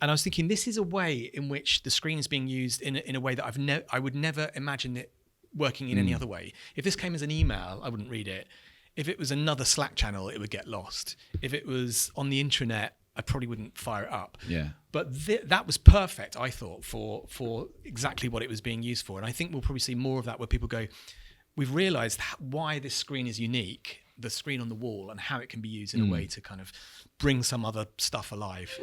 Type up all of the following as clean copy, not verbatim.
And I was thinking, this is a way in which the screen is being used in a way that I would never imagine it working in any other way. If this came as an email, I wouldn't read it. If it was another Slack channel, it would get lost. If it was on the intranet, I probably wouldn't fire it up. Yeah. But that was perfect, I thought, for exactly what it was being used for. And I think we'll probably see more of that where people go, we've realized why this screen is unique, the screen on the wall, and how it can be used in a way to kind of bring some other stuff alive.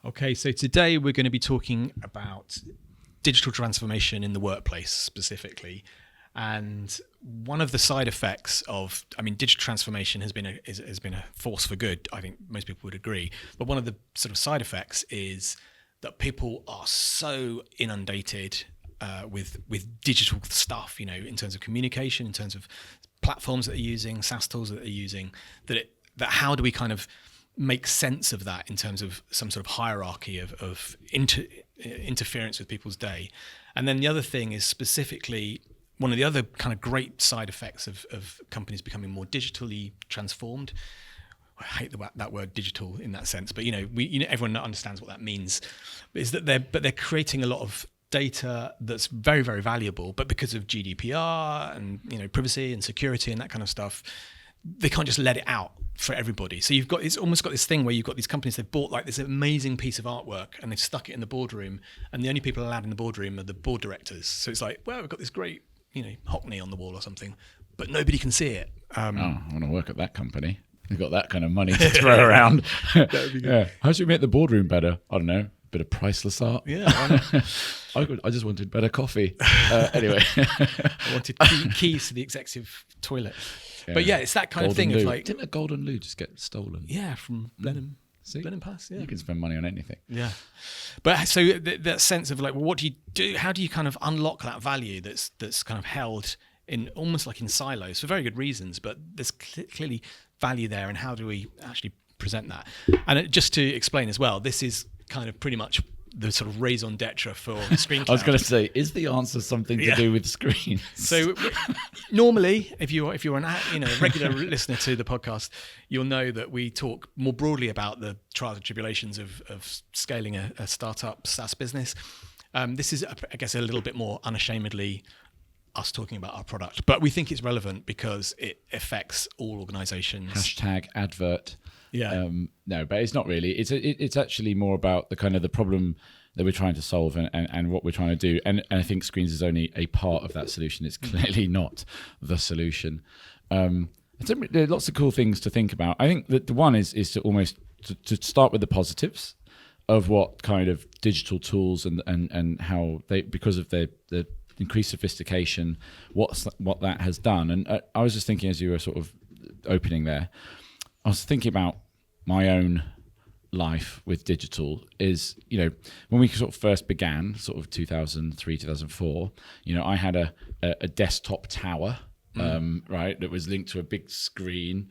Okay, so today we're going to be talking about digital transformation in the workplace specifically. And one of the side effects of, digital transformation has been a force for good. I think most people would agree. But one of the sort of side effects is that people are so inundated with digital stuff, in terms of communication, in terms of platforms that they're using, SaaS tools that they're using, that how do we kind of make sense of that in terms of some sort of hierarchy of interference with people's day. And then the other thing is specifically one of the other kind of great side effects of companies becoming more digitally transformed. I hate that word digital in that sense, but everyone understands what that means. Is that they're creating a lot of data that's very, very valuable, but because of GDPR and privacy and security and that kind of stuff, they can't just let it out for everybody. So it's almost got this thing where you've got these companies, they've bought like this amazing piece of artwork and they've stuck it in the boardroom, and the only people allowed in the boardroom are the board directors. So it's like, well, we've got this great, Hockney on the wall or something, but nobody can see it. I want to work at that company. They've got that kind of money to throw around. That would be good. Yeah. How should we make the boardroom better? I don't know. Bit of priceless art. Yeah. I just wanted better coffee. Anyway. I wanted keys to the executive toilet. Yeah. But yeah, it's that kind of thing of like... Didn't a golden loo just get stolen? Yeah, from Blenheim. Blenheim Pass, yeah. You can spend money on anything. Yeah. But so that sense of like, well, what do you do? How do you kind of unlock that value that's kind of held in almost like in silos for very good reasons, but there's clearly value there, and how do we actually present that? And just to explain as well, this is kind of pretty much the sort of raison d'etre for ScreenCloud. I was going to say, is the answer something to do with screens? So normally, if you're a regular listener to the podcast, you'll know that we talk more broadly about the trials and tribulations of scaling a startup SaaS business. This is, I guess, a little bit more unashamedly us talking about our product, but we think it's relevant because it affects all organizations. #advert. Yeah. No, but it's not really. It's actually more about the kind of the problem that we're trying to solve and what we're trying to do. And I think screens is only a part of that solution. It's clearly not the solution. There are lots of cool things to think about. I think that the one is to almost to start with the positives of what kind of digital tools and how they, because of the increased sophistication, what that has done. And I was just thinking as you were sort of opening there, I was thinking about my own life with digital is, when we sort of first began, sort of 2003, 2004, I had a desktop tower, right, that was linked to a big screen.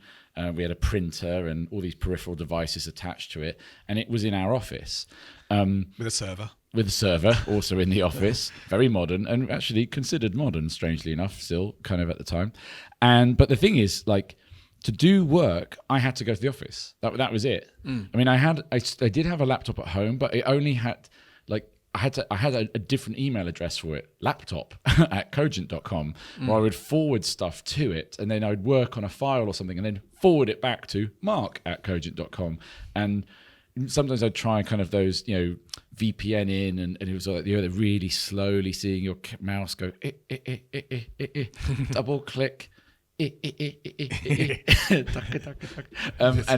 We had a printer and all these peripheral devices attached to it, and it was in our office. With a server. With a server, also in the office, very modern, and actually considered modern, strangely enough, still kind of at the time. But the thing is, like, to do work, I had to go to the office. That was it. I mean, I did have a laptop at home, but it only had I had a different email address for it, laptop at cogent.com, where I would forward stuff to it, and then I would work on a file or something, and then forward it back to Mark at cogent.com. And sometimes I'd try kind of those, VPN in, and it was like, really slowly seeing your mouse go, double click. And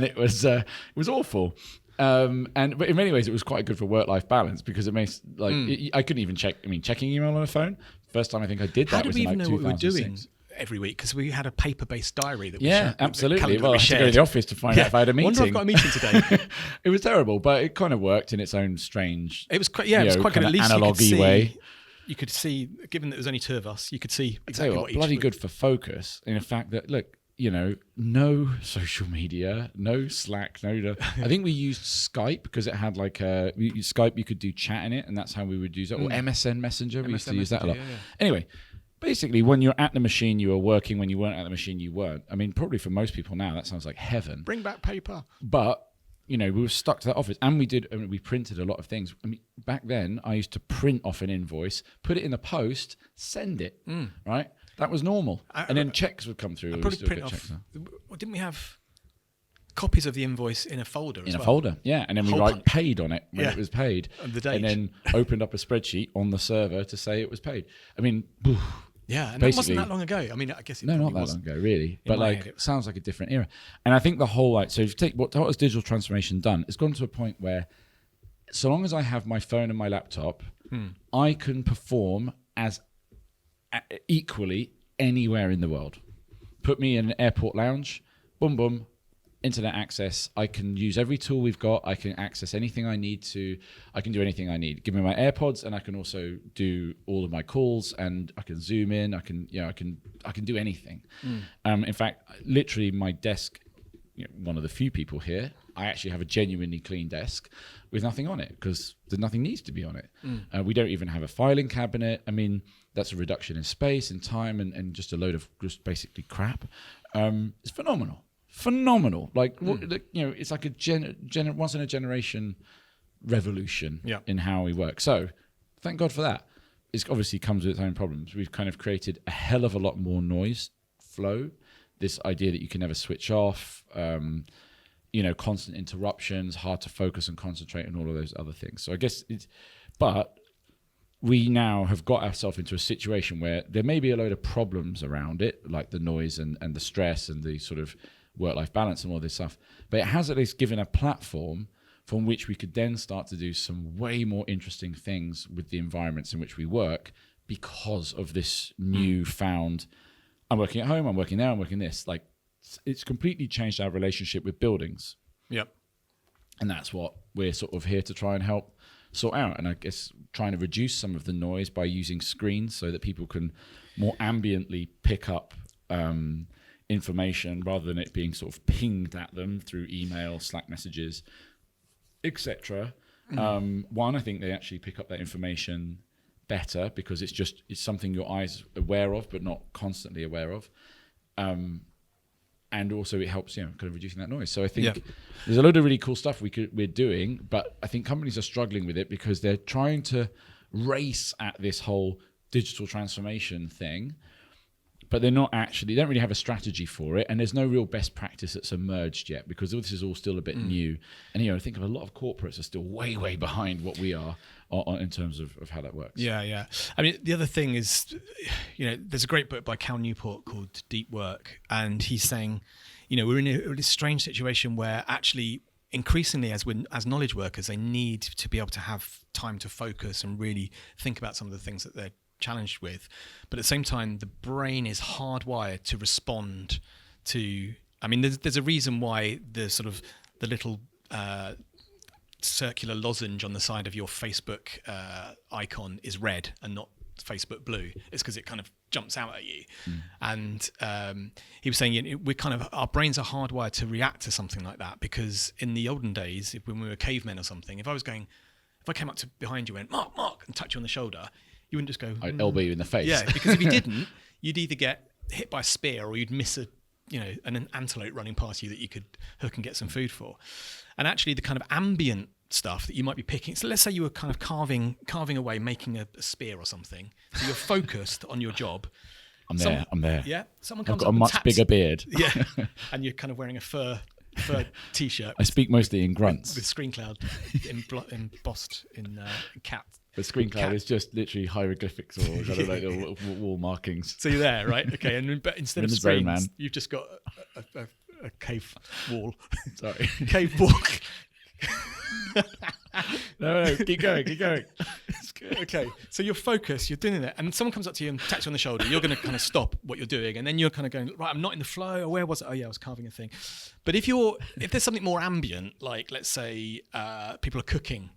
it was awful. But in many ways, it was quite good for work-life balance because it makes I couldn't even checking email on a phone. First time I think I did that was in like 2006. How do we even know what we were doing every week? Because we had a paper-based diary that we absolutely. Well, I had to go to the office to find out if I had a meeting. I wonder if I've got a meeting today. It was terrible, but it kind of worked in its own strange. It was quite good. At least analogy way. You could see, given that there was only two of us, you could see exactly what each bloody good for focus. In the fact that, look, no social media, no Slack, I think we used Skype because it had like Skype, you could do chat in it, and that's how we would use it. Or MSN Messenger, we used to use that a lot. Yeah. Anyway, basically, when you're at the machine, you were working. When you weren't at the machine, you weren't. I mean, probably for most people now, that sounds like heaven. Bring back paper. But we were stuck to that office, and we printed a lot of things. I mean, back then, I used to print off an invoice, put it in the post, send it, right? That was normal. And then checks would come through. Probably print off. Didn't we have copies of the invoice in a folder as well? In a folder, yeah. And then we write paid on it when it was paid. And the date. And then opened up a spreadsheet on the server to say it was paid. I mean, yeah, and that wasn't that long ago. I mean, I guess it not that long ago, really. But it sounds like a different era. And I think the whole so if you take what has digital transformation done? It's gone to a point where, so long as I have my phone and my laptop, I can perform as equally anywhere in the world. Put me in an airport lounge, boom, boom, internet access. I can use every tool we've got. I can access anything I need to. I can do anything I need. Give me my AirPods, and I can also do all of my calls, and I can zoom in. I can do anything. In fact, literally, my desk. One of the few people here, I actually have a genuinely clean desk with nothing on it because nothing needs to be on it. We don't even have a filing cabinet. I mean, that's a reduction in space and time and just a load of just basically crap. It's phenomenal. Like, it's like a once in a generation revolution in how we work. So thank God for that. It obviously comes with its own problems. We've kind of created a hell of a lot more noise flow. This idea that you can never switch off, constant interruptions, hard to focus and concentrate, and all of those other things. So I guess but we now have got ourselves into a situation where there may be a load of problems around it, like the noise and the stress and the sort of work-life balance and all this stuff. But it has at least given a platform from which we could then start to do some way more interesting things with the environments in which we work because of this newfound. I'm working at home, I'm working there, I'm working this. Like, it's completely changed our relationship with buildings. Yep. And that's what we're sort of here to try and help sort out. And I guess trying to reduce some of the noise by using screens so that people can more ambiently pick up information rather than it being sort of pinged at them through email, Slack messages, etc. One, I think they actually pick up that information better because it's something your eyes are aware of but not constantly aware of, and also it helps kind of reducing that noise. So I think there's a load of really cool stuff we're doing, but I think companies are struggling with it because they're trying to race at this whole digital transformation thing, but they don't really have a strategy for it, and there's no real best practice that's emerged yet because this is all still a bit new. And I think of a lot of corporates are still way behind what we are in terms of how that works. Yeah. I mean, the other thing is, there's a great book by Cal Newport called Deep Work, and he's saying, we're in a really strange situation where actually increasingly as knowledge workers, they need to be able to have time to focus and really think about some of the things that they're challenged with, but at the same time the brain is hardwired to respond to, there's a reason why the sort of the little circular lozenge on the side of your Facebook icon is red and not Facebook blue. It's because it kind of jumps out at you. And he was saying our brains are hardwired to react to something like that, because in the olden days, when we were cavemen or something, if I came up to behind you and went, Mark, and touch you on the shoulder, you wouldn't just go, I'd elbow you in the face. Yeah, because if you didn't, you'd either get hit by a spear or you'd miss an antelope running past you that you could hook and get some food for. And actually the kind of ambient stuff that you might be picking, so let's say you were kind of carving away, making a spear or something, so you're focused on your job. I'm there. Yeah, someone comes I've got up a much bigger beard. Yeah, and you're kind of wearing a fur t-shirt. I speak mostly in grunts. With ScreenCloud embossed in cat. But ScreenCloud is just literally hieroglyphics or kind of like little wall markings. So you're there, right? Okay, but instead of screens, you've just got a cave wall. Sorry. Cave wall. No, keep going. Okay, so you're focused, you're doing it, and someone comes up to you and taps you on the shoulder. You're going to kind of stop what you're doing, and then you're kind of going, right, I'm not in the flow. Or where was it? Oh yeah, I was carving a thing. But if there's something more ambient, like let's say people are cooking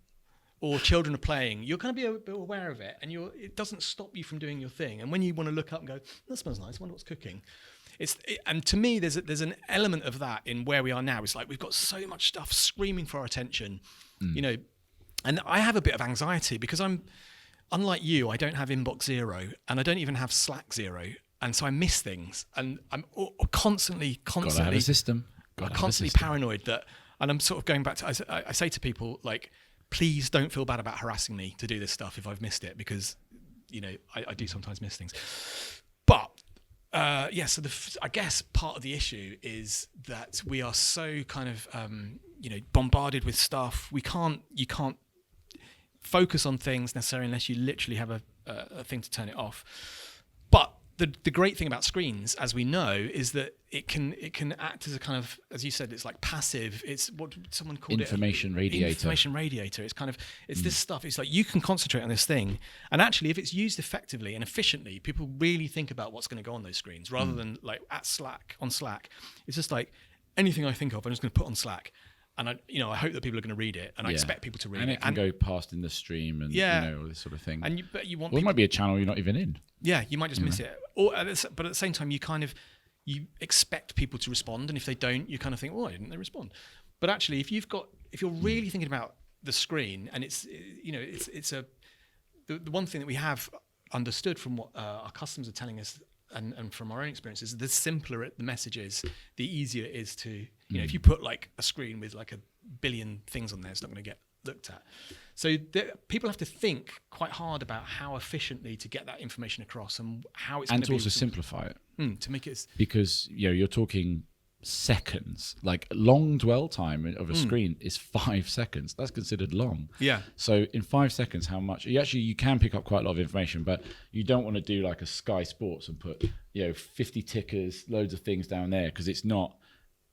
or children are playing, you're going to be a bit aware of it, and it doesn't stop you from doing your thing. And when you want to look up and go, that smells nice, I wonder what's cooking. and to me, there's an element of that in where we are now. It's like we've got so much stuff screaming for our attention, and I have a bit of anxiety because unlike you, I don't have inbox 0 and I don't even have Slack 0. And so I miss things, and I'm constantly Gotta have a system. constantly paranoid that, and I'm sort of going back to, I say to people, like, please don't feel bad about harassing me to do this stuff if I've missed it, because, I do sometimes miss things. But, so I guess part of the issue is that we are so kind of, bombarded with stuff. You can't focus on things necessarily unless you literally have a thing to turn it off. But the great thing about screens, as we know, is that it can act as a kind of, as you said, it's like passive. It's what someone called information radiator. Information radiator. It's kind of, it's this stuff. It's like you can concentrate on this thing, and actually, if it's used effectively and efficiently, people really think about what's going to go on those screens rather than like on Slack. It's just like anything I think of, I'm just going to put on Slack. And I hope that people are going to read it, and I expect people to read it. And it can go past in the stream, and all this sort of thing. And you want. Well, it might be a channel you're not even in. Yeah, you might just miss it. But at the same time, you expect people to respond, and if they don't, you kind of think, why didn't they respond? But actually, if you're really thinking about the screen, and it's the one thing that we have understood from what our customers are telling us. And from our own experiences, the simpler the message is, the easier it is to, if you put like a screen with like a billion things on there, it's not going to get looked at. So people have to think quite hard about how efficiently to get that information across and how it's going to be. And to also simplify it. To make it. Because, you're talking seconds. Like long dwell time of a screen is 5 seconds. That's considered long. Yeah. So in 5 seconds, how much? You can pick up quite a lot of information, but you don't want to do like a Sky Sports and put 50 tickers, loads of things down there, because it's not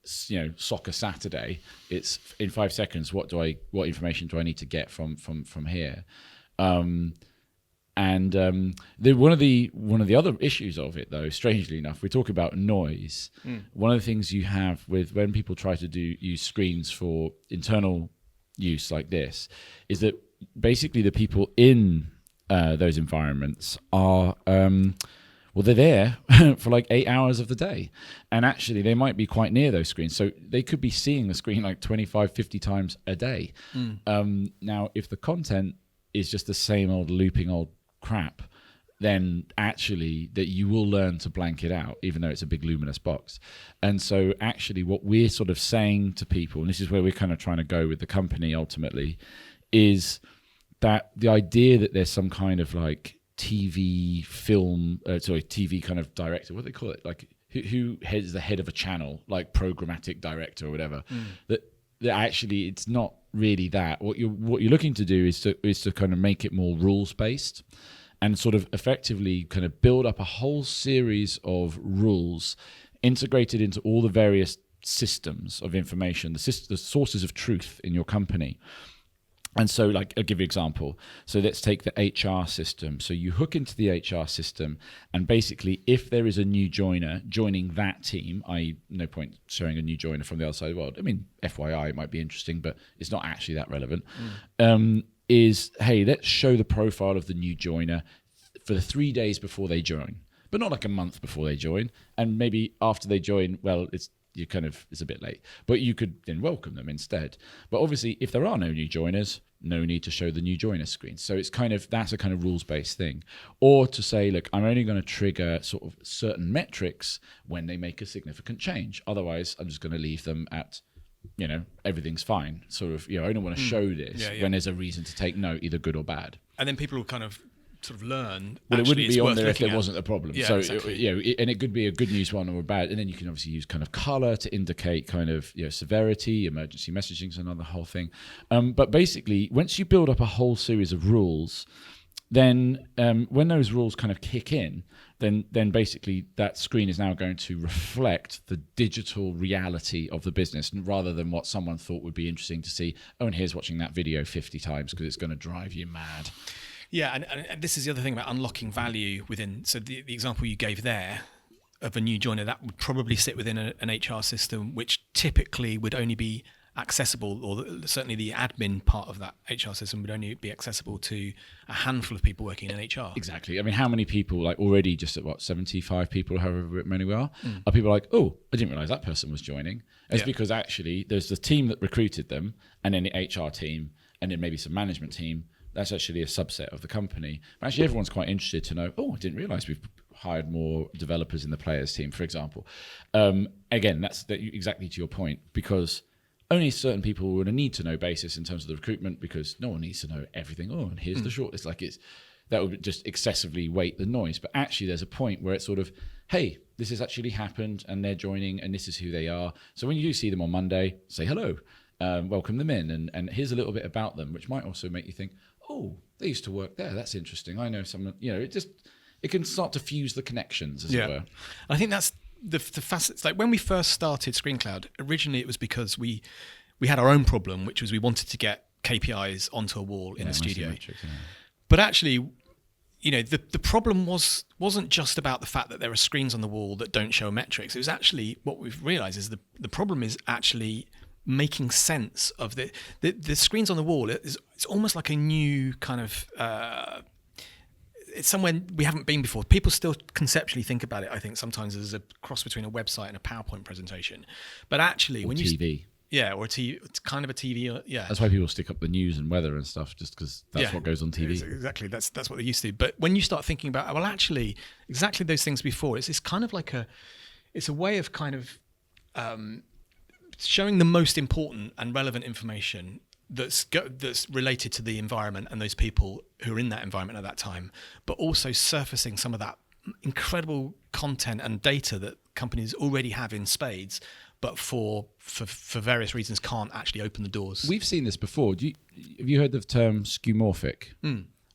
Soccer Saturday. It's in 5 seconds. What information do I need to get from here? And one of the other issues of it, though, strangely enough, we talk about noise. One of the things you have with when people try to use screens for internal use like this is that basically the people in those environments are they're there for like 8 hours of the day, and actually they might be quite near those screens, so they could be seeing the screen like 25, 50 times a day. Now, if the content is just the same old looping old crap, then actually that you will learn to blank it out, even though it's a big luminous box. And so actually what we're sort of saying to people, and this is where we're kind of trying to go with the company ultimately, is that the idea that there's some kind of like TV kind of director, what do they call it? Like who is the head of a channel, like programmatic director or whatever, that actually it's not really that. What you're looking to do is to kind of make it more rules based, and sort of effectively kind of build up a whole series of rules integrated into all the various systems of information, the sources of truth in your company. And so, like, I'll give you an example. So let's take the HR system. So you hook into the HR system, and basically, if there is a new joiner joining that team, i.e., no point showing a new joiner from the other side of the world. I mean, FYI, it might be interesting, but it's not actually that relevant. Hey, let's show the profile of the new joiner for the 3 days before they join, but not like a month before they join. And maybe after they join, well, it's a bit late, but you could then welcome them instead. But obviously, if there are no new joiners, no need to show the new joiner screen. So that's a kind of rules-based thing. Or to say, look, I'm only going to trigger sort of certain metrics when they make a significant change. Otherwise, I'm just going to leave them at, everything's fine. Sort of, I only want to show this when there's a reason to take note, either good or bad. And then people will kind of sort of learn. Well, it wouldn't be on there if there wasn't a problem. Yeah, so exactly. And it could be a good news one or a bad, and then you can obviously use kind of color to indicate kind of severity. Emergency messaging is another whole thing. But basically, once you build up a whole series of rules, then when those rules kind of kick in, then basically that screen is now going to reflect the digital reality of the business, rather than what someone thought would be interesting to see. Oh, and here's watching that video 50 times because it's going to drive you mad. Yeah, and this is the other thing about unlocking value within. So the example you gave there of a new joiner, that would probably sit within an HR system, which typically would only be accessible, or certainly the admin part of that HR system would only be accessible to a handful of people working in HR. Exactly. I mean, how many people, like already just at 75 people, however many we are people like, oh, I didn't realize that person was joining. It's because actually there's the team that recruited them, and then the HR team, and then maybe some management team. That's actually a subset of the company. But actually everyone's quite interested to know, oh, I didn't realize we've hired more developers in the players team, for example. Again, that's exactly to your point, because only certain people would need to know basis in terms of the recruitment, because no one needs to know everything. Oh, and here's the shortlist. Like that would just excessively weight the noise. But actually there's a point where it's sort of, hey, this has actually happened and they're joining and this is who they are. So when you do see them on Monday, say hello, welcome them in, and here's a little bit about them, which might also make you think, oh, they used to work there. That's interesting. I know someone, it can start to fuse the connections, as it were. I think that's the facets. Like when we first started ScreenCloud, originally it was because we had our own problem, which was we wanted to get KPIs onto a wall in a studio. Metrics, But actually, the problem wasn't just about the fact that there are screens on the wall that don't show metrics. It was actually, what we've realized is the problem is actually making sense of the screens on the wall. It's almost like a new kind of it's somewhere we haven't been before. People still conceptually think about it, I think, sometimes as a cross between a website and a PowerPoint presentation. But actually, when TV. Or a TV, it's kind of a TV. That's why people stick up the news and weather and stuff, just because that's what goes on TV. Exactly, that's what they used to. But when you start thinking about, well, actually, exactly those things before, it's kind of like it's a way of kind of showing the most important and relevant information that's related to the environment and those people who are in that environment at that time, but also surfacing some of that incredible content and data that companies already have in spades, but for various reasons can't actually open the doors. We've seen this before. Have you heard the term skeuomorphic?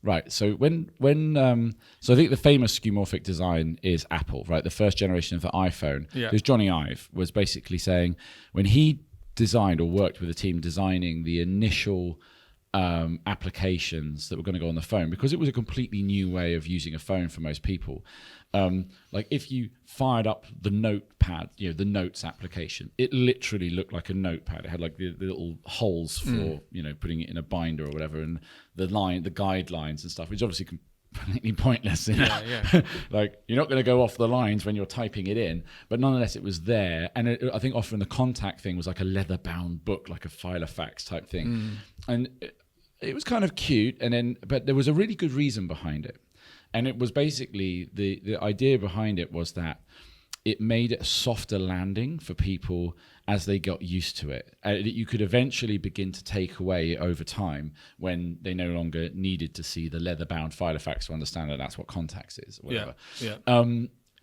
Right. So so I think the famous skeuomorphic design is Apple, right? The first generation of the iPhone. Because Johnny Ive was basically saying when he designed or worked with a team designing the initial applications that were going to go on the phone, because it was a completely new way of using a phone for most people. Like if you fired up the notepad, the notes application, it literally looked like a notepad. It had like the little holes for putting it in a binder or whatever, and the guidelines and stuff, which is obviously completely pointless. Like you're not going to go off the lines when you're typing it in, but nonetheless it was there. And I think often the contact thing was like a leather bound book, like a Filofax type thing, and it was kind of cute. But there was a really good reason behind it. And it was basically the idea behind it was that it made it a softer landing for people as they got used to it. You could eventually begin to take away over time when they no longer needed to see the leather-bound Filofax to understand that that's what contacts is, or whatever.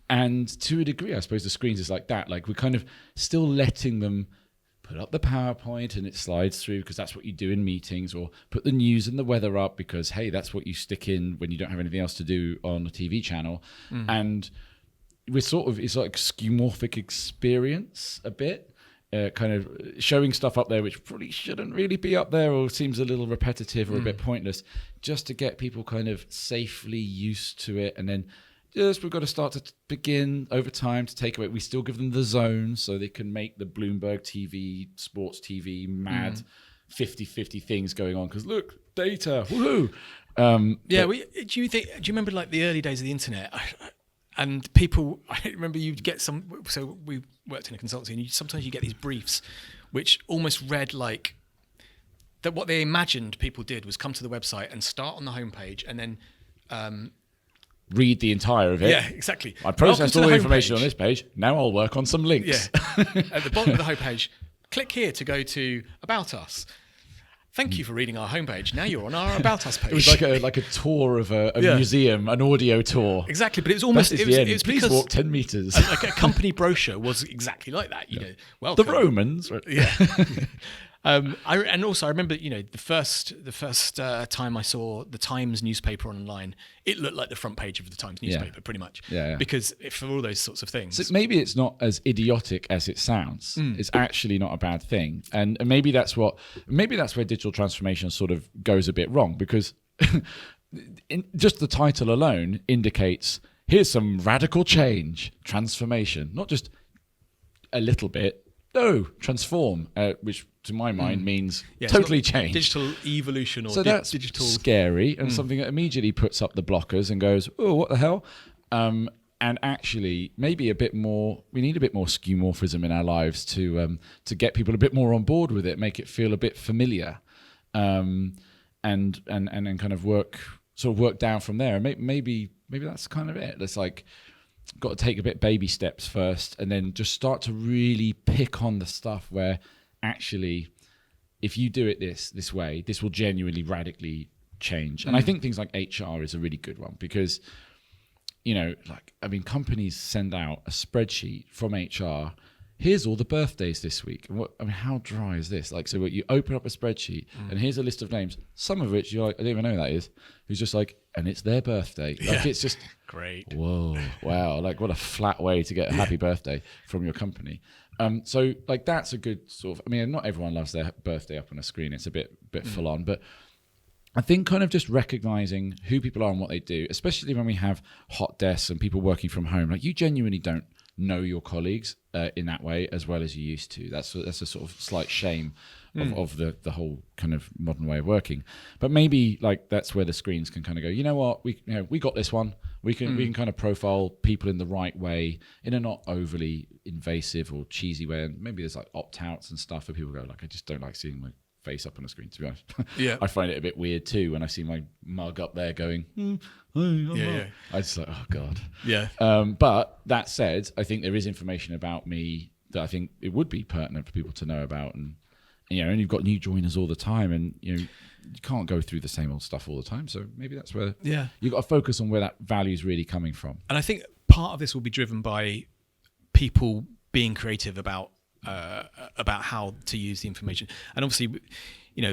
And to a degree, I suppose the screens is like that. Like we're kind of still letting them put up the PowerPoint and it slides through because that's what you do in meetings, or put the news and the weather up because, hey, that's what you stick in when you don't have anything else to do on a TV channel. And we're it's like skeuomorphic experience a bit, kind of showing stuff up there which probably shouldn't really be up there or seems a little repetitive or a bit pointless, just to get people kind of safely used to it. And then we've got to start to begin over time to take away. We still give them the zones so they can make the Bloomberg TV, sports TV mad 50-50 things going on. Because look, data, woohoo! Do you remember like the early days of the internet? And people, I remember you'd get some. So we worked in a consultancy, and sometimes you get these briefs, which almost read like that. What they imagined people did was come to the website and start on the homepage, and then read the entire of it. Yeah, exactly. I processed all the information on this page. Now I'll work on some links. Yeah. At the bottom of the homepage, click here to go to About Us. Thank you for reading our homepage. Now you're on our About Us page. It was like a tour of a museum, an audio tour. Exactly, but it was almost it was please walk 10 meters. Like a company brochure was exactly like that. You know, welcome. The Romans. Yeah. I remember, the first time I saw the Times newspaper online, it looked like the front page of the Times newspaper, pretty much. Yeah. Because for all those sorts of things. So maybe it's not as idiotic as it sounds. It's actually not a bad thing, and maybe that's where digital transformation sort of goes a bit wrong, because just the title alone indicates here's some radical change, transformation, not just a little bit. no, transform, which to my mind means Yeah, totally change. Digital evolution or So that's digital scary and something that immediately puts up the blockers and goes, oh, what the hell? And actually, maybe we need a bit more skeuomorphism in our lives to get people a bit more on board with it, make it feel a bit familiar, and then kind of work down from there. And maybe that's kind of it. It's like, got to take a bit baby steps first, and then just start to really pick on the stuff where actually, if you do it this way, this will genuinely radically change. And I think things like HR is a really good one because, companies send out a spreadsheet from HR. Here's all the birthdays this week. And how dry is this? Like, so you open up a spreadsheet and here's a list of names, some of which you're like, I don't even know who that is, who's just like, and it's their birthday. Like, it's just great. Whoa, wow. Like, what a flat way to get a happy birthday from your company. So like, that's a good sort of, not everyone loves their birthday up on a screen. It's a bit full on, but I think kind of just recognizing who people are and what they do, especially when we have hot desks and people working from home, like, you genuinely don't know your colleagues in that way as well as you used to. That's a sort of slight shame of the whole kind of modern way of working. But maybe like that's where the screens can kind of go, you know what, we got this one. We can kind of profile people in the right way, in a not overly invasive or cheesy way. And maybe there's like opt-outs and stuff where people go like, I just don't like seeing my face up on a screen, to be honest. Yeah. I find it a bit weird too when I see my mug up there going, I just like, oh God. Yeah. But that said, I think there is information about me that I think it would be pertinent for people to know about. And you've got new joiners all the time, and you can't go through the same old stuff all the time. So maybe that's where you've got to focus on where that value is really coming from. And I think part of this will be driven by people being creative about how to use the information. And obviously, we're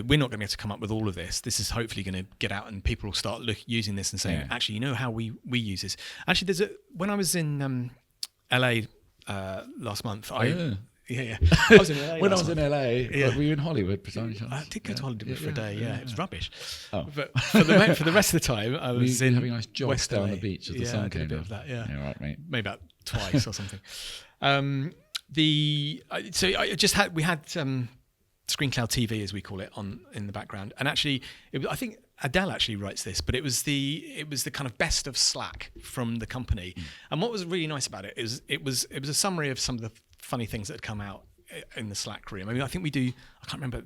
not going to be able to come up with all of this. This is hopefully going to get out, and people will start using this and saying, actually, how we use this. Actually, when I was in LA last month, I was in LA. When I was in LA, were you in Hollywood? I did go to Hollywood for a day. Yeah, it was rubbish. Oh. But for the rest of the time, I was were you in having a nice jog West down LA. the beach as the sun came a bit down. of that. Yeah, right, mate. Maybe about twice or something. We had ScreenCloud TV, as we call it, in the background, and actually, I think Adele actually writes this, but it was the kind of best of Slack from the company. And what was really nice about it is it was a summary of some of the funny things that had come out in the Slack room. I think we do. I can't remember.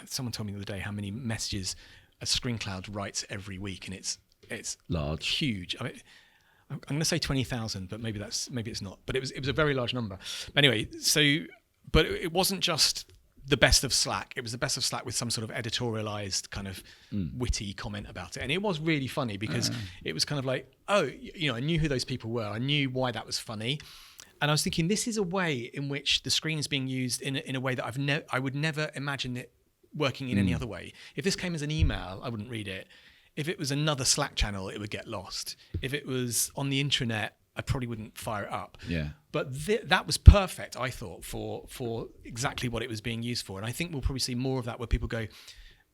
Someone told me the other day how many messages a ScreenCloud writes every week, and it's large, huge. I'm going to say 20,000, but maybe it's not. But it was a very large number. Anyway, but it wasn't just the best of Slack. It was the best of Slack with some sort of editorialized kind of witty comment about it. And it was really funny because it was kind of like, I knew who those people were. I knew why that was funny. And I was thinking, this is a way in which the screen is being used in a way that I would never imagine it working in any other way. If this came as an email, I wouldn't read it. If it was another Slack channel, it would get lost. If it was on the intranet, I probably wouldn't fire it up. Yeah. But that was perfect, I thought, for exactly what it was being used for. And I think we'll probably see more of that where people go,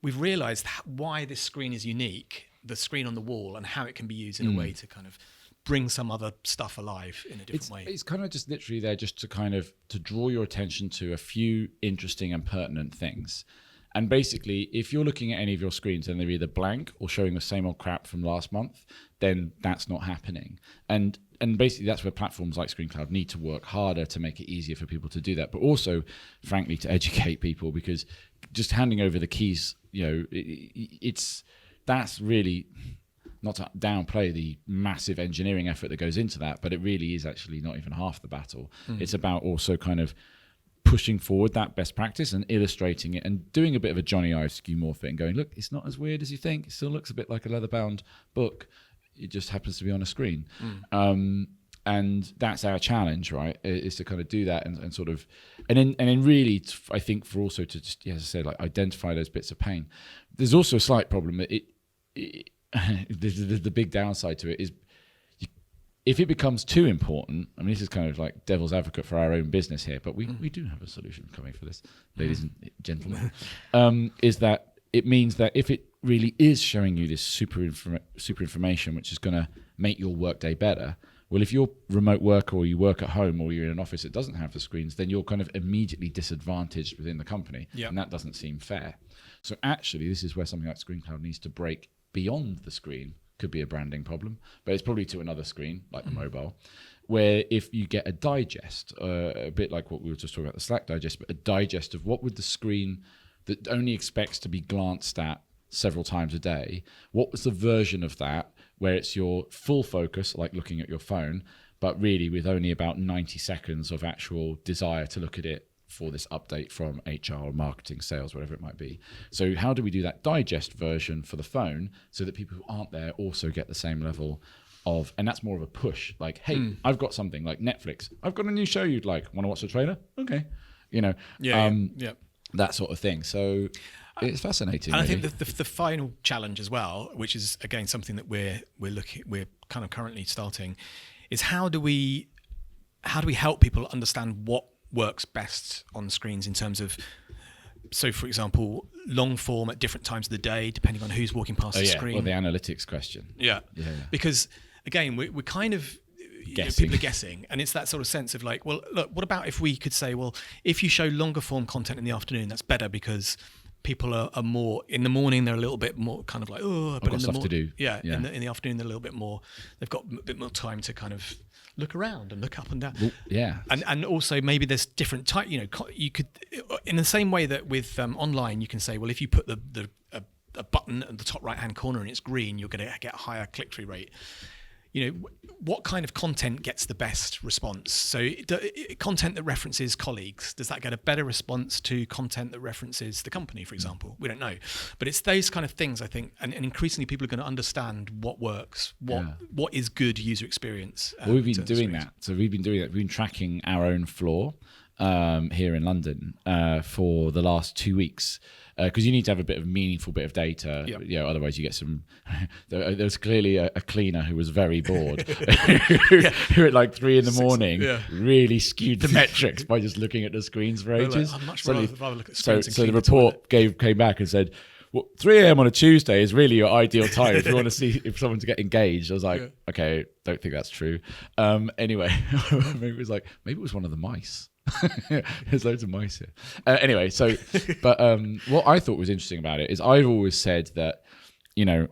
we've realized why this screen is unique, the screen on the wall, and how it can be used in a way to kind of bring some other stuff alive in a different way. It's kind of just literally there just to draw your attention to a few interesting and pertinent things. And basically, if you're looking at any of your screens and they're either blank or showing the same old crap from last month, then that's not happening. And basically, that's where platforms like ScreenCloud need to work harder to make it easier for people to do that, but also, frankly, to educate people, because just handing over the keys, that's really, not to downplay the massive engineering effort that goes into that, but it really is actually not even half the battle. It's about also kind of pushing forward that best practice and illustrating it and doing a bit of a Johnny Ive skeuomorph it and going, look, it's not as weird as you think. It still looks a bit like a leather-bound book. It just happens to be on a screen. And that's our challenge, right? Is to kind of do that and sort of, and then really, I think for also to just, as I said, like identify those bits of pain. There's also a slight problem that the big downside to it is, if it becomes too important, I mean, this is kind of like devil's advocate for our own business here, but we do have a solution coming for this, ladies and gentlemen, is that it means that if it really is showing you this super information, which is going to make your workday better, Well, if you're remote worker or you work at home or you're in an office that doesn't have the screens, then you're kind of immediately disadvantaged within the company. Yeah. And that doesn't seem fair. So actually, this is where something like ScreenCloud needs to break beyond the screen. Could be a branding problem, but it's probably to another screen, like the mobile, where if you get a digest, a bit like what we were just talking about, the Slack digest, but a digest of what would the screen that only expects to be glanced at several times a day, what was the version of that where it's your full focus, like looking at your phone, but really with only about 90 seconds of actual desire to look at it for this update from HR, marketing, sales, whatever it might be. So how do we do that digest version for the phone so that people who aren't there also get the same level of, and that's more of a push, like, hey, I've got something like Netflix. I've got a new show you'd like. Want to watch the trailer? Okay. That sort of thing. So it's fascinating. And really. I think the final challenge as well, which is again something that we're kind of currently starting, is how do we help people understand what works best on screens in terms of, so for example, long form at different times of the day, depending on who's walking past the screen. Well, the analytics question. Yeah. Because again, we're kind of people are guessing, and it's that sort of sense of like, well, look, what about if we could say, well, if you show longer form content in the afternoon, that's better because people are more in the morning. They're a little bit more kind of like, oh, but in the stuff to do. Yeah. In the afternoon, they're a little bit more. They've got a bit more time to kind of look around and look up and down. Well, yeah. And also maybe there's different type. You could, in the same way that with online, you can say, well, if you put a button at the top right hand corner and it's green, you're going to get a higher click through rate. What kind of content gets the best response? So content that references colleagues, does that get a better response to content that references the company, for example? We don't know. But it's those kind of things, I think, and increasingly people are going to understand what works, what is good user experience. Well, we've been doing that. So we've been tracking our own floor here in London for the last 2 weeks. Because you need to have a meaningful bit of data, otherwise you get some. There was clearly a cleaner who was very bored, who at like 3 a.m. really skewed the metrics by just looking at the screens for ages. I'd much rather look at screens. So the report came back and said, well, 3 a.m. on a Tuesday is really your ideal time if you want to see if someone's get engaged. I was like, okay, don't think that's true. Anyway, maybe it was one of the mice. There's loads of mice here. Anyway, but what I thought was interesting about it is I've always said that, in a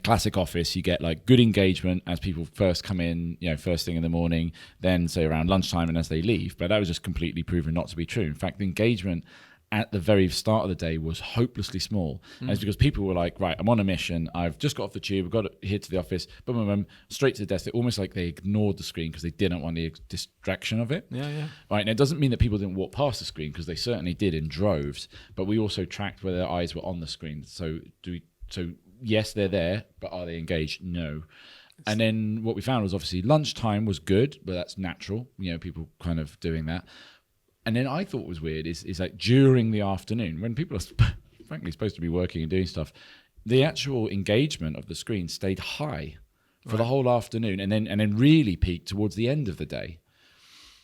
classic office, you get like good engagement as people first come in, first thing in the morning, then say around lunchtime and as they leave. But that was just completely proven not to be true. In fact, the engagement at the very start of the day was hopelessly small. And it's because people were like, right, I'm on a mission. I've just got off the tube. I've got here to the office. Boom, boom, boom, straight to the desk. They're almost like they ignored the screen because they didn't want the distraction of it. Yeah. Right. And it doesn't mean that people didn't walk past the screen because they certainly did in droves. But we also tracked whether their eyes were on the screen. So yes, they're there, but are they engaged? No. And then what we found was obviously lunchtime was good, but that's natural. People kind of doing that. And then I thought was weird is like during the afternoon when people are frankly supposed to be working and doing stuff, the actual engagement of the screen stayed high for the whole afternoon and then really peaked towards the end of the day.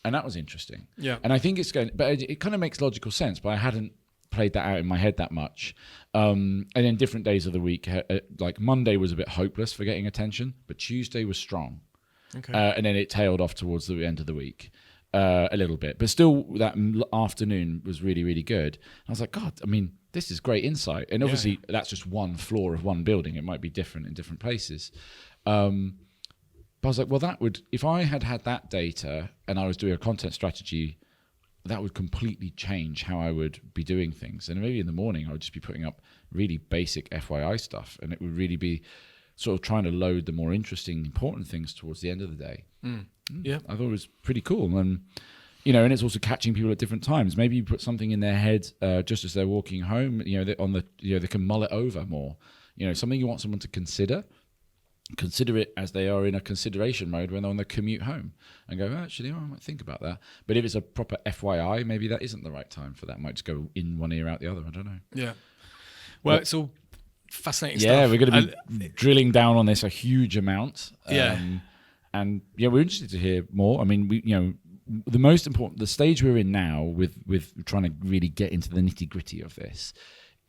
And that was interesting. Yeah. And I think but it kind of makes logical sense, but I hadn't played that out in my head that much. And then different days of the week, like Monday was a bit hopeless for getting attention, but Tuesday was strong. Okay. And then it tailed off towards the end of the week. A little bit, but still that afternoon was really, really good. I was like, God, I mean, this is great insight. And obviously that's just one floor of one building. It might be different in different places. But I was like, well, if I had that data and I was doing a content strategy, that would completely change how I would be doing things. And maybe in the morning, I would just be putting up really basic FYI stuff. And it would really be sort of trying to load the more interesting, important things towards the end of the day. Yeah, I thought it was pretty cool, and and it's also catching people at different times. Maybe you put something in their head just as they're walking home. They can mull it over more. Something you want someone to consider it as they are in a consideration mode when they're on their commute home, and go, actually, I might think about that. But if it's a proper FYI, maybe that isn't the right time for that. It might just go in one ear out the other. I don't know. Yeah. Well, it's all fascinating stuff. Yeah, we're going to be drilling down on this a huge amount. And we're interested to hear more. I mean, the most important, the stage we're in now with trying to really get into the nitty gritty of this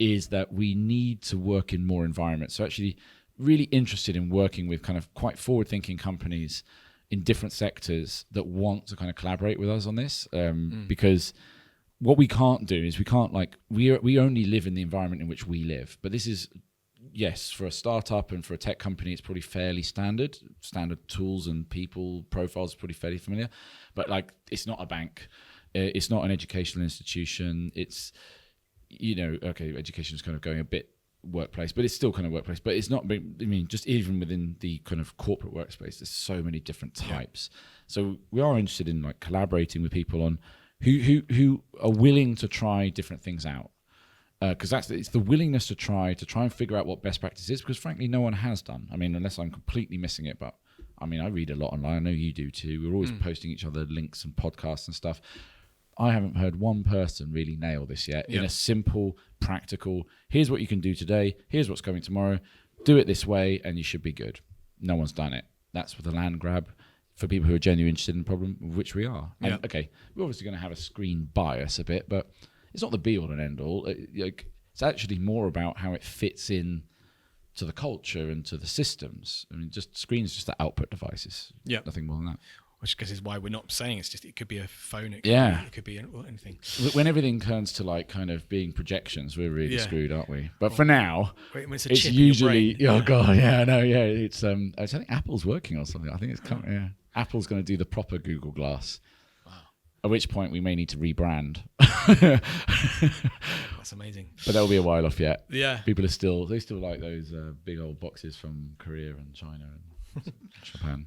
is that we need to work in more environments. So actually really interested in working with kind of quite forward thinking companies in different sectors that want to kind of collaborate with us on this, because what we can't do is we only live in the environment in which we live. But this is, yes, for a startup and for a tech company, it's probably fairly standard tools and people profiles, pretty fairly familiar. But like, it's not a bank, it's not an educational institution. It's, okay, education is kind of going a bit workplace, but it's still kind of workplace. But it's not. I mean, just even within the kind of corporate workspace, there's so many different types. Yeah. So we are interested in like collaborating with people on who are willing to try different things out, because it's the willingness to try and figure out what best practice is, because frankly no one has done. I mean, unless I'm completely missing it, but I mean, I read a lot online. I know you do too. We're always posting each other links and podcasts and stuff. I haven't heard one person really nail this yet in a simple, practical, here's what you can do today, here's what's coming tomorrow, do it this way and you should be good. No one's done it. That's for the land grab for people who are genuinely interested in the problem, which we are. And okay, we're obviously going to have a screen bias a bit, but it's not the be-all and end-all. It's actually more about how it fits in to the culture and to the systems. I mean, just screens, just the output devices. Yeah, nothing more than that. Which I guess is why we're not saying it could be a phone, it could be anything. When everything turns to like kind of being projections, we're really screwed, aren't we? But for now, it's usually it's I think Apple's working on something. I think it's coming. Yeah, Apple's going to do the proper Google Glass. Wow. At which point we may need to rebrand. That's amazing. But that'll be a while off yet. Yeah, people still like those big old boxes from Korea and China and Japan.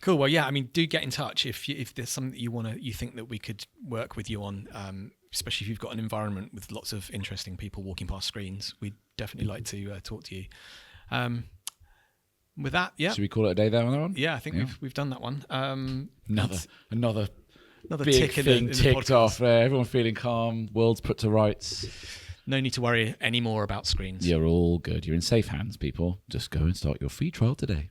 Cool. Well, yeah. I mean, do get in touch if there's something that you think that we could work with you on, especially if you've got an environment with lots of interesting people walking past screens. We'd definitely like to talk to you. With that, yeah. Should we call it a day there on that one? Yeah, I think we've done that one. Another big tick thing ticked off. Everyone feeling calm. World's put to rights. No need to worry anymore about screens. You're all good. You're in safe hands, people. Just go and start your free trial today.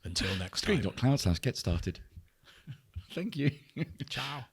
Until next time. Screen.cloud/get started. Thank you. Ciao.